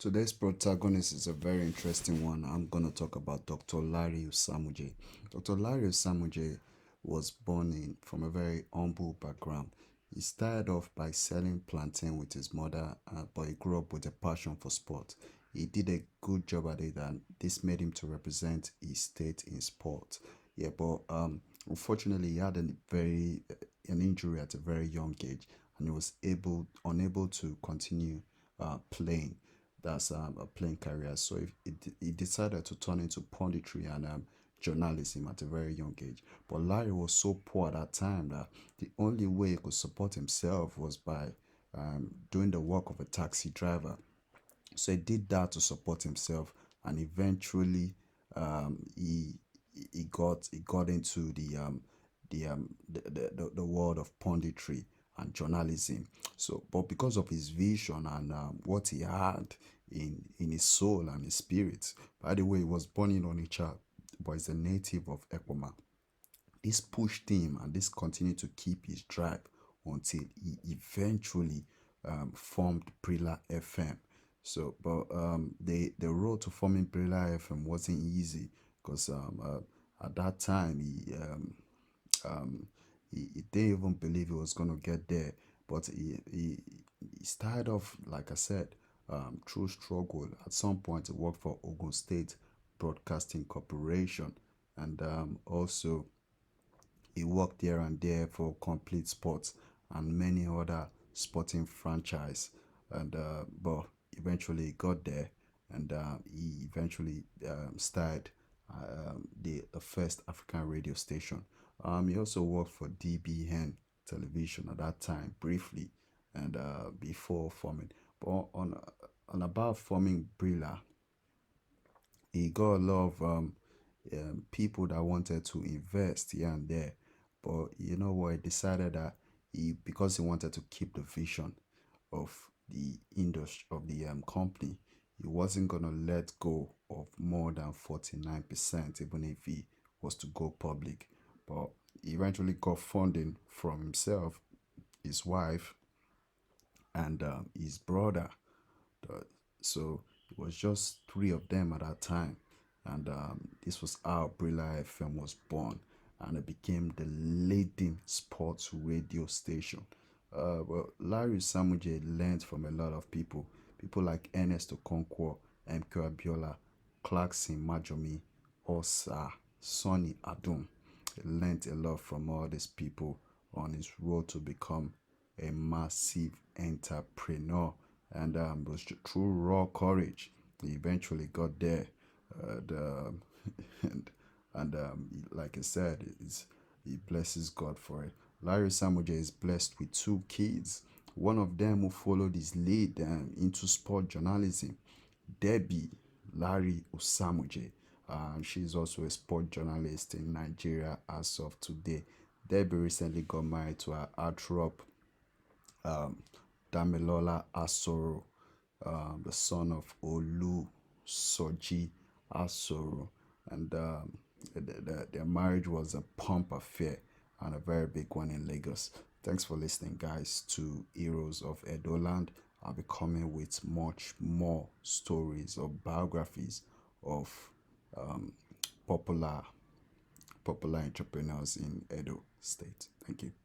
Today's protagonist is a very interesting one. I'm going to talk about Dr. Larry Usamuje. Dr. Larry Usamuje was born from a very humble background. He started off by selling plantain with his mother, but he grew up with a passion for sport. He did a good job at it, and this made him to represent his state in sport. Yeah, but unfortunately, he had an injury at a very young age, and he was able unable to continue playing. That's a playing career. So he decided to turn into punditry and journalism at a very young age. But Larry was so poor at that time that the only way he could support himself was by doing the work of a taxi driver. So he did that to support himself, and eventually he he got into the world of punditry and journalism. So, but because of his vision and what he had in his soul and his spirit, by the way, he was born in Onitsha, but he's a native of Ekpoma. This pushed him and this continued to keep his drive until he eventually formed Brilla FM. So, but the road to forming Brilla FM wasn't easy because at that time um, he didn't even believe he was going to get there. But he started off, like I said, through struggle. At some point, he worked for Ogun State Broadcasting Corporation, and also he worked here and there for Complete Sports and many other sporting franchise. And but eventually he got there, and he eventually started the first African radio station. He also worked for DBN television at that time briefly, and before forming. But on about forming Brilla, he got a lot of people that wanted to invest here and there. But you know what? He decided that because he wanted to keep the vision of the industry of the company, he wasn't gonna let go of more than 49%, even if he was to go public. But he eventually got funding from himself, his wife, and his brother. Uh, so it was just three of them at that time, and this was how Brilla FM was born, and it became the leading sports radio station. Well, Larry Samuje learned from a lot of people like Ernest Okonkwo, MK Abiola, Clarkson Majomi, Osa, Sonny Adum. He learned a lot from all these people on his road to become a massive entrepreneur, and it was through raw courage he eventually got there. The, and like I said, he blesses God for it. Larry Samuje is blessed with two kids. One of them who followed his lead into sport journalism, Debbie Larry Osamuje. She's also a sport journalist in Nigeria as of today. Debbie recently got married to her heartthrob um, Damilola Asoro, the son of Olu Soji Asoro, and their marriage was a pump affair and a very big one in Lagos. Thanks for listening, guys, to Heroes of Edoland. I'll be coming with much more stories or biographies of um, popular popular entrepreneurs in Edo State. Thank you.